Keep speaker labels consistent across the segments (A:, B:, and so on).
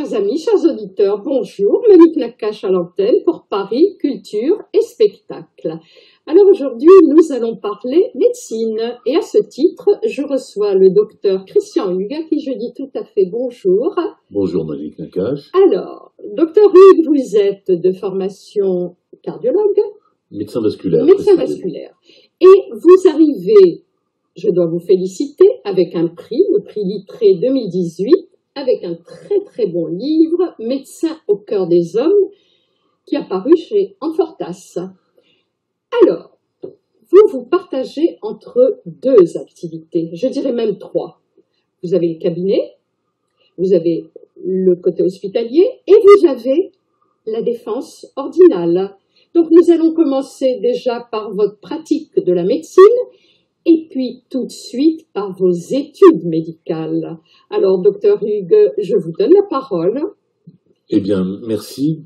A: Chers amis, chers auditeurs, bonjour, Monique Nakache à l'antenne pour Paris, Culture et Spectacle. Alors aujourd'hui, nous allons parler médecine et à ce titre, je reçois le docteur Christian Hugues à qui je dis tout à fait bonjour.
B: Bonjour Monique Nakache.
A: Alors, docteur Hugues, vous êtes de formation cardiologue.
B: Médecin vasculaire.
A: Médecin vasculaire. Et vous arrivez, je dois vous féliciter, avec un prix, le prix Littré 2018, avec un très très bon livre, Médecin au cœur des hommes, qui a paru chez Amfortas. Alors, vous partagez entre deux activités, je dirais même trois. Vous avez le cabinet, vous avez le côté hospitalier et vous avez la défense ordinale. Donc nous allons commencer déjà par votre pratique de la médecine et puis tout de suite par vos études médicales. Alors, docteur Hugues, je vous donne la parole.
B: Eh bien, merci.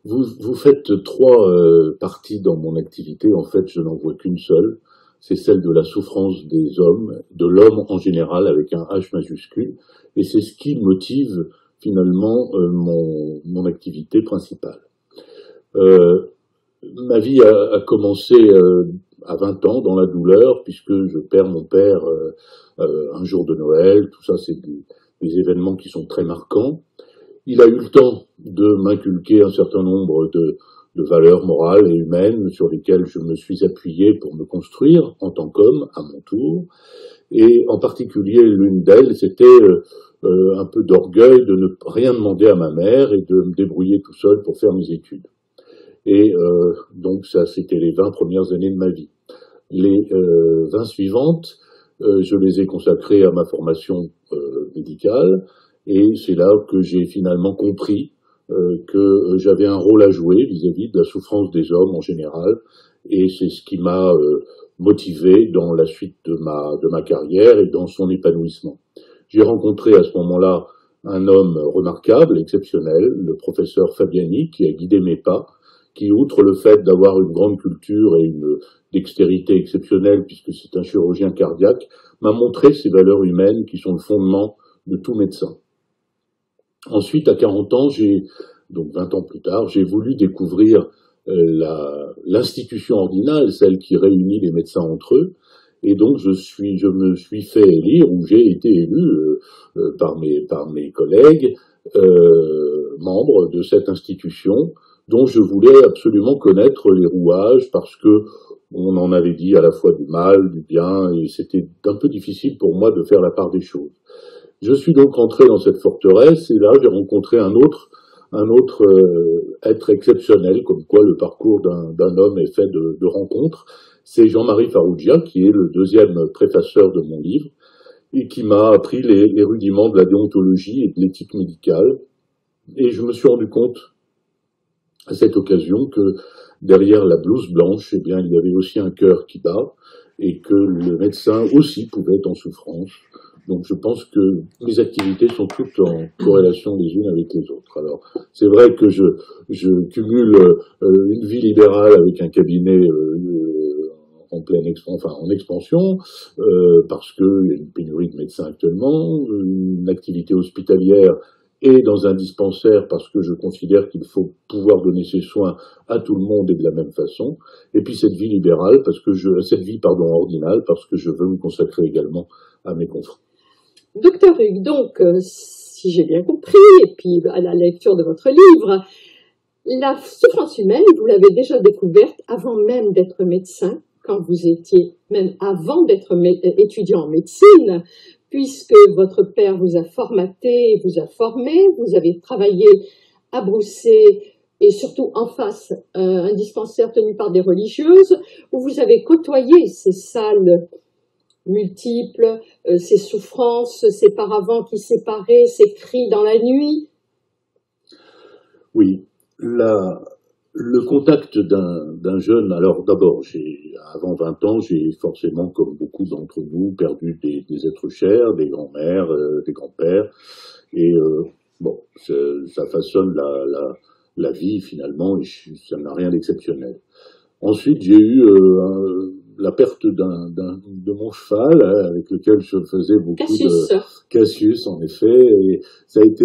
B: Vous faites trois parties dans mon activité. En fait, je n'en vois qu'une seule. C'est celle de la souffrance des hommes, de l'homme en général avec un H majuscule. Et c'est ce qui motive finalement mon activité principale. Ma vie a commencé à 20 ans dans la douleur, puisque je perds mon père un jour de Noël. Tout ça, c'est des événements qui sont très marquants. Il a eu le temps de m'inculquer un certain nombre de valeurs morales et humaines sur lesquelles je me suis appuyé pour me construire en tant qu'homme, à mon tour. Et en particulier, l'une d'elles, c'était un peu d'orgueil de ne rien demander à ma mère et de me débrouiller tout seul pour faire mes études. Et donc ça, c'était les 20 premières années de ma vie. Les 20 suivantes, je les ai consacrées à ma formation médicale, et c'est là que j'ai finalement compris que j'avais un rôle à jouer vis-à-vis de la souffrance des hommes en général, et c'est ce qui m'a motivé dans la suite de ma carrière et dans son épanouissement. J'ai rencontré à ce moment-là un homme remarquable, exceptionnel, le professeur Fabiani, qui a guidé mes pas, qui, outre le fait d'avoir une grande culture et une dextérité exceptionnelle, puisque c'est un chirurgien cardiaque, m'a montré ces valeurs humaines qui sont le fondement de tout médecin. Ensuite, à 40 ans, donc 20 ans plus tard, j'ai voulu découvrir l'institution ordinale, celle qui réunit les médecins entre eux, et donc je me suis fait élire, ou j'ai été élu par mes collègues, membres de cette institution, dont je voulais absolument connaître les rouages, parce que on en avait dit à la fois du mal, du bien, et c'était un peu difficile pour moi de faire la part des choses. Je suis donc rentré dans cette forteresse, et là j'ai rencontré un autre être exceptionnel, comme quoi le parcours d'un homme est fait de rencontres. C'est Jean-Marie Farrugia, qui est le deuxième préfaceur de mon livre, et qui m'a appris les rudiments de la déontologie et de l'éthique médicale. Et je me suis rendu compte à cette occasion que derrière la blouse blanche, eh bien, il y avait aussi un cœur qui bat, et que le médecin aussi pouvait être en souffrance. Donc je pense que mes activités sont toutes en corrélation les unes avec les autres. Alors c'est vrai que je cumule une vie libérale avec un cabinet en expansion, parce qu'il y a une pénurie de médecins actuellement, une activité hospitalière et dans un dispensaire parce que je considère qu'il faut pouvoir donner ses soins à tout le monde et de la même façon. Et puis cette vie libérale, ordinale, parce que je veux me consacrer également à mes confrères.
A: Docteur Hugues, donc, si j'ai bien compris, et puis à la lecture de votre livre, la souffrance humaine, vous l'avez déjà découverte avant même d'être médecin, quand vous étiez, même avant d'être étudiant en médecine, puisque votre père vous a formaté, vous a formé, vous avez travaillé à Brousset et surtout en face, un dispensaire tenu par des religieuses, où vous avez côtoyé ces salles multiples, ces souffrances, ces paravents qui séparaient, ces cris dans la nuit.
B: Oui, le contact d'un jeune, alors d'abord, avant 20 ans, j'ai forcément, comme beaucoup d'entre nous, perdu des êtres chers, des grands-mères, des grands-pères, et bon, ça façonne la vie finalement, et ça n'a rien d'exceptionnel. Ensuite, j'ai eu la perte de mon cheval, avec lequel je faisais beaucoup
A: Cassius.
B: de Cassius, en effet, et ça a été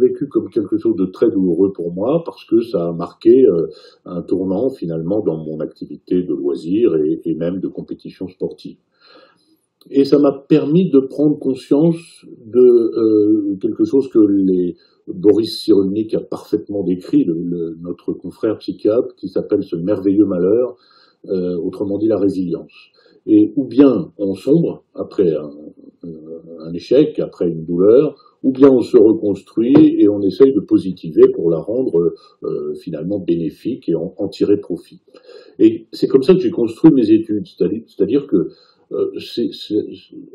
B: vécu comme quelque chose de très douloureux pour moi parce que ça a marqué un tournant finalement dans mon activité de loisir et même de compétition sportive. Et ça m'a permis de prendre conscience de quelque chose que Boris Cyrulnik a parfaitement décrit, notre confrère psychiatre, qui s'appelle ce merveilleux malheur, autrement dit la résilience. Et ou bien on sombre après un échec, après une douleur, ou bien on se reconstruit et on essaye de positiver pour la rendre finalement bénéfique et en tirer profit. Et c'est comme ça que j'ai construit mes études, c'est-à-dire que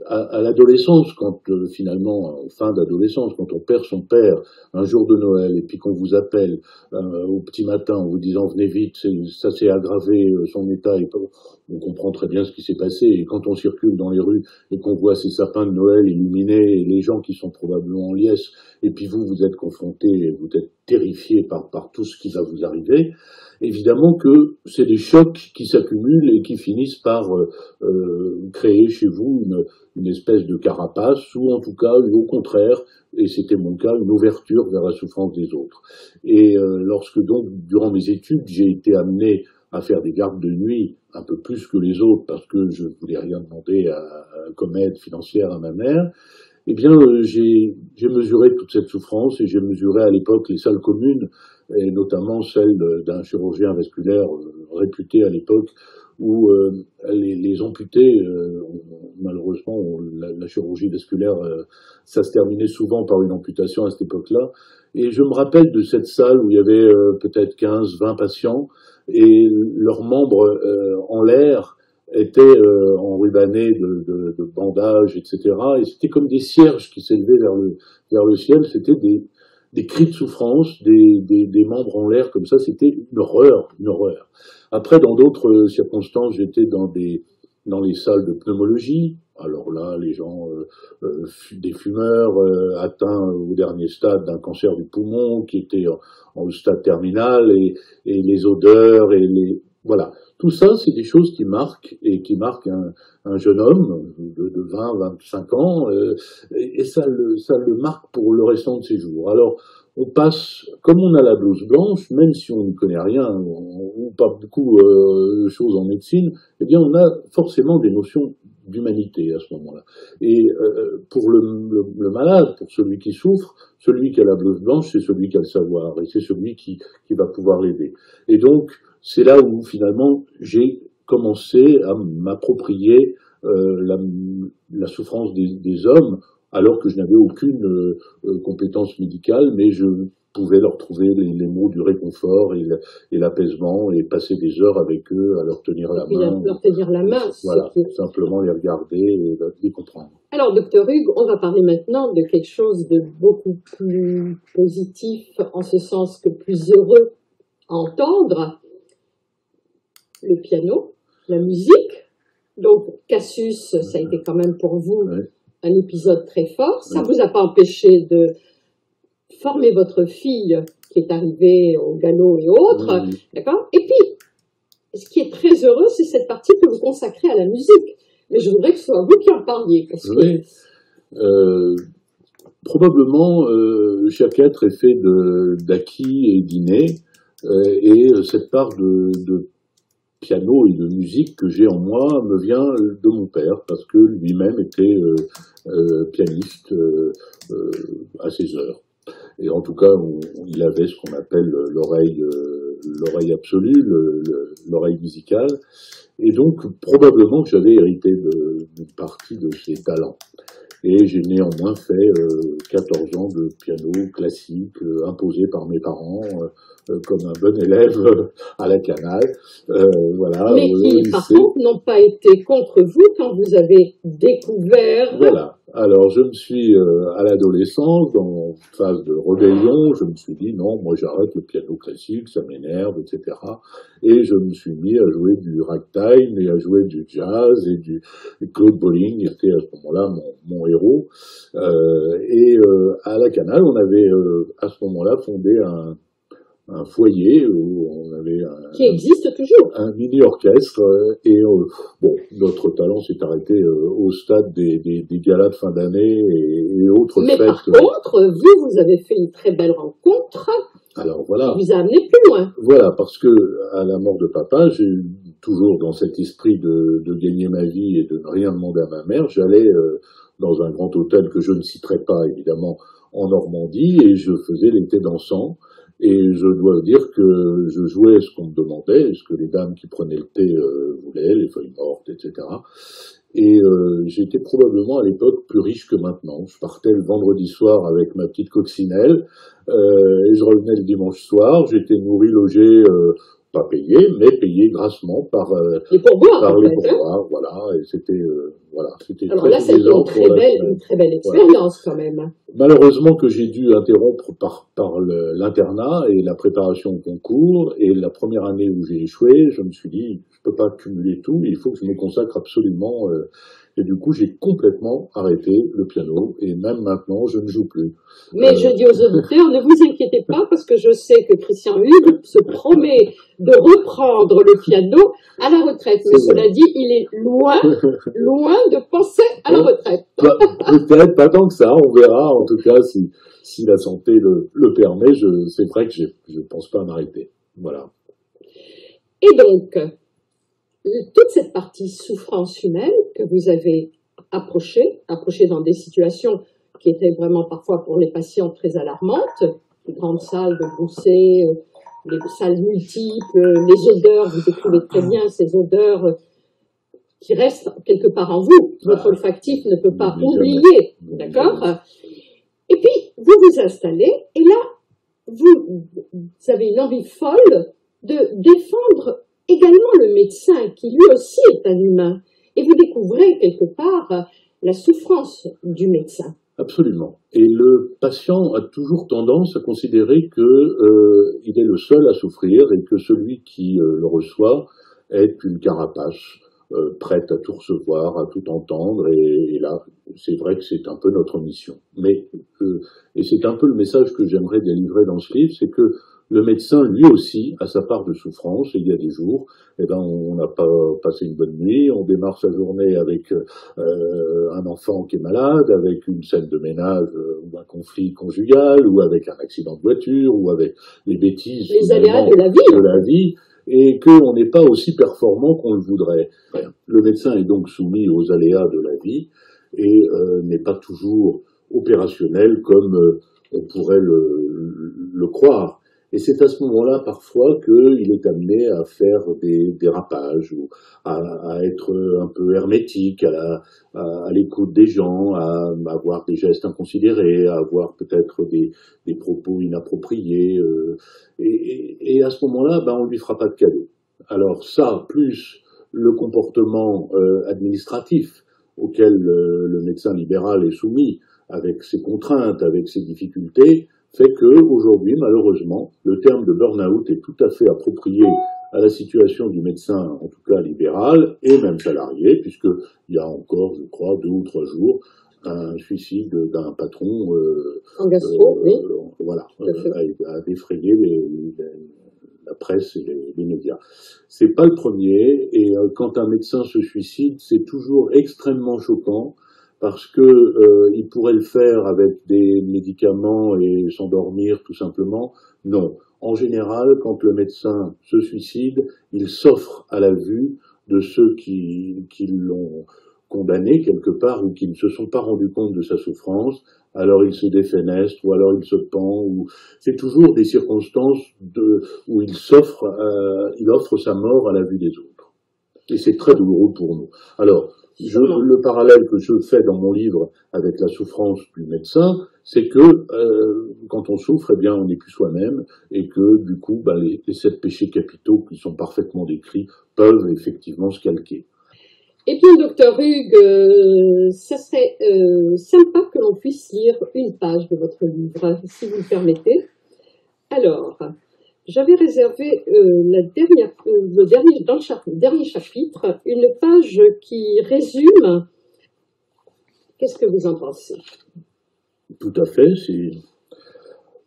B: à l'adolescence, quand finalement, en fin d'adolescence, quand on perd son père un jour de Noël et puis qu'on vous appelle au petit matin en vous disant venez vite, ça s'est aggravé, son état, et on comprend très bien ce qui s'est passé. Et quand on circule dans les rues et qu'on voit ces sapins de Noël illuminés et les gens qui sont probablement en liesse, et puis vous êtes confronté, vous êtes terrifié par tout ce qui va vous arriver, évidemment que c'est des chocs qui s'accumulent et qui finissent par créer chez vous une espèce de carapace, ou en tout cas, au contraire, et c'était mon cas, une ouverture vers la souffrance des autres. Et lorsque donc, durant mes études, j'ai été amené à faire des gardes de nuit un peu plus que les autres, parce que je ne voulais rien demander comme aide financière à ma mère, eh bien, j'ai mesuré toute cette souffrance et j'ai mesuré à l'époque les salles communes, et notamment celle d'un chirurgien vasculaire réputé à l'époque, où les amputés, malheureusement, la chirurgie vasculaire, ça se terminait souvent par une amputation à cette époque-là. Et je me rappelle de cette salle où il y avait peut-être 15, 20 patients, et leurs membres en l'air étaient enrubannés de bandages, etc. Et c'était comme des cierges qui s'élevaient vers le ciel. C'était des cris de souffrance, des membres en l'air comme ça. C'était une horreur, une horreur. Après, dans d'autres circonstances, j'étais dans les salles de pneumologie. Alors là, les gens, des fumeurs atteints au dernier stade d'un cancer du poumon, qui étaient en stade terminal, et les odeurs, voilà. Tout ça, c'est des choses qui marquent, et qui marquent un jeune homme de 20, 25 ans, et ça le marque pour le restant de ses jours. Alors, on passe, comme on a la blouse blanche, même si on ne connaît rien, ou pas beaucoup de choses en médecine, eh bien, on a forcément des notions d'humanité à ce moment-là. Et pour le malade, pour celui qui souffre, celui qui a la blouse blanche, c'est celui qui a le savoir, et c'est celui qui va pouvoir l'aider. Et donc, c'est là où finalement j'ai commencé à m'approprier la souffrance des hommes, alors que je n'avais aucune compétence médicale, mais je pouvais leur trouver les mots du réconfort et l'apaisement, et passer des heures avec eux à leur tenir la main.
A: Leur tenir la main.
B: Voilà, simplement les regarder et les comprendre.
A: Alors, docteur Hugues, on va parler maintenant de quelque chose de beaucoup plus positif, en ce sens que plus heureux à entendre. Le piano, la musique. Donc, Cassius, ça a été quand même pour vous un épisode très fort. Ça ne vous a pas empêché de former votre fille qui est arrivée au galop et autres. D'accord ? Et puis, ce qui est très heureux, c'est cette partie que vous consacrez à la musique. Mais je voudrais que ce soit vous qui en parliez. Parce que...
B: probablement, chaque être est fait d'acquis et d'inné. Et cette part de piano et de musique que j'ai en moi me vient de mon père, parce que lui-même était pianiste à ses heures. Et en tout cas, il avait ce qu'on appelle l'oreille absolue, l'oreille musicale. Et donc, probablement que j'avais hérité d'une partie de ses talents. Et j'ai néanmoins fait 14 ans de piano classique, imposé par mes parents, comme un bon élève à la Canale. Voilà,
A: mais qui, par contre, n'ont pas été contre vous quand vous avez découvert...
B: Voilà. Alors, je me suis, à l'adolescence, dans une phase de rébellion, je me suis dit, non, moi j'arrête le piano classique, ça m'énerve, etc. Et je me suis mis à jouer du ragtime et à jouer du jazz et Claude Bolling était à ce moment-là mon héros. À la Canale, on avait à ce moment-là fondé un foyer où avait
A: Qui existe toujours.
B: un mini-orchestre, et bon, notre talent s'est arrêté au stade des galas de fin d'année et autres
A: Mais
B: fêtes.
A: par contre, vous avez fait une très belle rencontre
B: Alors voilà.
A: qui vous a amené plus loin.
B: Voilà, parce que à la mort de papa, j'ai eu toujours dans cet esprit de gagner ma vie et de ne rien demander à ma mère, j'allais dans un grand hôtel que je ne citerai pas évidemment en Normandie et je faisais l'été dansant. Et je dois dire que je jouais ce qu'on me demandait, ce que les dames qui prenaient le thé voulaient, les feuilles mortes, etc. Et j'étais probablement à l'époque plus riche que maintenant. Je partais le vendredi soir avec ma petite coccinelle et je revenais le dimanche soir. J'étais nourri, logé, pas payé, mais payé grassement par
A: Les pourboires,
B: par
A: en
B: les
A: fait. Hein.
B: pourboires. Voilà, et c'était voilà, c'était
A: Alors
B: très
A: là, c'était
B: suffisant pour la semaine.
A: une très belle
B: Voilà.
A: expérience quand même.
B: Malheureusement que j'ai dû interrompre par l'internat et la préparation au concours, et la première année où j'ai échoué, je me suis dit, je peux pas cumuler tout, il faut que je me consacre absolument, et du coup j'ai complètement arrêté le piano, et même maintenant je ne joue plus.
A: Mais je dis aux auditeurs, ne vous inquiétez pas, parce que je sais que Christian Hugues se promet de reprendre le piano à la retraite. Mais cela dit, il est loin de penser à la retraite.
B: Peut-être pas tant que ça, on verra, en tout cas, si la santé le permet, c'est vrai que je pense pas m'arrêter. Voilà.
A: Et donc, toute cette partie souffrance humaine que vous avez approchée dans des situations qui étaient vraiment parfois pour les patients très alarmantes, les grandes salles de Brousset, les salles multiples, les odeurs, vous décrivez très bien ces odeurs qui restent quelque part en vous. Votre olfactif ne peut pas oublier, d'accord? Et puis, vous vous installez, et là, vous avez une envie folle de défendre également le médecin, qui lui aussi est un humain. Et vous découvrez quelque part la souffrance du médecin.
B: Absolument. Et le patient a toujours tendance à considérer que il est le seul à souffrir et que celui qui le reçoit est une carapace prête à tout recevoir, à tout entendre. Et là, c'est vrai que c'est un peu notre mission. Mais et c'est un peu le message que j'aimerais délivrer dans ce livre, c'est que le médecin, lui aussi, a sa part de souffrance, et il y a des jours, eh ben, on n'a pas passé une bonne nuit, on démarre sa journée avec un enfant qui est malade, avec une scène de ménage ou un conflit conjugal, ou avec un accident de voiture, ou avec les bêtises
A: les aléas de
B: la vie, et qu'on n'est pas aussi performant qu'on le voudrait. Le médecin est donc soumis aux aléas de la vie, et n'est pas toujours opérationnel comme on pourrait le croire. Et c'est à ce moment-là, parfois, qu'il est amené à faire des dérapages, ou à être un peu hermétique, à l'écoute des gens, à avoir des gestes inconsidérés, à avoir peut-être des propos inappropriés. Et à ce moment-là, ben, on lui fera pas de cadeau. Alors ça, plus le comportement administratif auquel le médecin libéral est soumis, avec ses contraintes, avec ses difficultés, fait que aujourd'hui, malheureusement, le terme de burn-out est tout à fait approprié à la situation du médecin, en tout cas libéral, et même salarié, puisqu'il y a encore, je crois, 2 ou 3 jours, un suicide d'un patron
A: en gastro, oui.
B: Voilà, a défrayé la presse et les médias. C'est pas le premier, et quand un médecin se suicide, c'est toujours extrêmement choquant, parce que il pourrait le faire avec des médicaments et s'endormir tout simplement. Non. En général, quand le médecin se suicide, il s'offre à la vue de ceux qui l'ont condamné quelque part ou qui ne se sont pas rendus compte de sa souffrance. Alors il se défenestre, ou alors il se pend, ou c'est toujours des circonstances où il offre sa mort à la vue des autres. Et c'est très douloureux pour nous. Alors, le parallèle que je fais dans mon livre avec la souffrance du médecin, c'est que quand on souffre, eh bien, on n'est plus soi-même, et que du coup, ben, les 7 péchés capitaux qui sont parfaitement décrits peuvent effectivement se calquer.
A: Eh bien, docteur Hugues, ça serait sympa que l'on puisse lire une page de votre livre, si vous le permettez. Alors, j'avais réservé dans le dernier chapitre une page qui résume. Qu'est-ce que vous en pensez?
B: Tout à fait.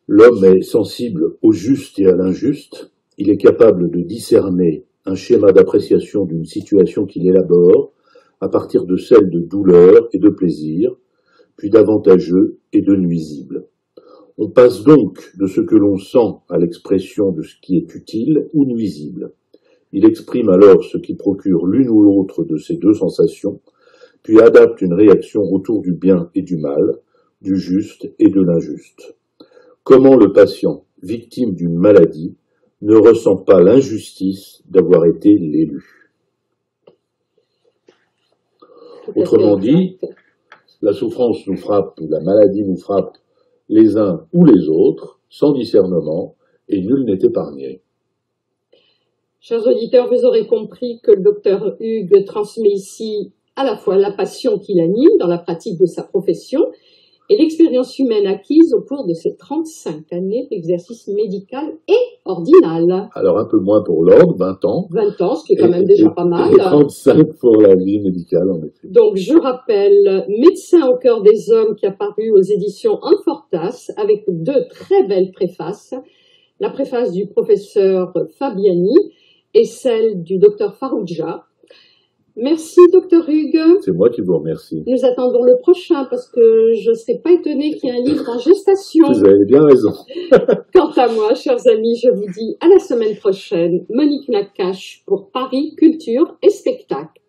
B: L'homme est sensible au juste et à l'injuste. Il est capable de discerner un schéma d'appréciation d'une situation qu'il élabore à partir de celle de douleur et de plaisir, puis d'avantageux et de nuisible. On passe donc de ce que l'on sent à l'expression de ce qui est utile ou nuisible. Il exprime alors ce qui procure l'une ou l'autre de ces deux sensations, puis adapte une réaction autour du bien et du mal, du juste et de l'injuste. Comment le patient, victime d'une maladie, ne ressent pas l'injustice d'avoir été l'élu. Autrement dit, la souffrance nous frappe, ou la maladie nous frappe les uns ou les autres, sans discernement, et nul n'est épargné.
A: Chers auditeurs, vous aurez compris que le docteur Hugues transmet ici à la fois la passion qui l'anime dans la pratique de sa profession et l'expérience humaine acquise au cours de ses 35 années d'exercice médical et ordinal.
B: Alors un peu moins pour l'ordre, 20 ans.
A: 20 ans, ce qui est quand même déjà pas mal.
B: Et 35 pour la vie médicale, en effet.
A: Donc je rappelle, Médecin au cœur des hommes, qui a paru aux éditions Anfortas avec deux très belles préfaces. La préface du professeur Fabiani et celle du docteur Farrugia. Merci, docteur Hugues.
B: C'est moi qui vous remercie.
A: Nous attendons le prochain parce que je ne serais pas étonnée qu'il y ait un livre en gestation.
B: Vous avez bien raison.
A: Quant à moi, chers amis, je vous dis à la semaine prochaine. Monique Nakache pour Paris Culture et Spectacle.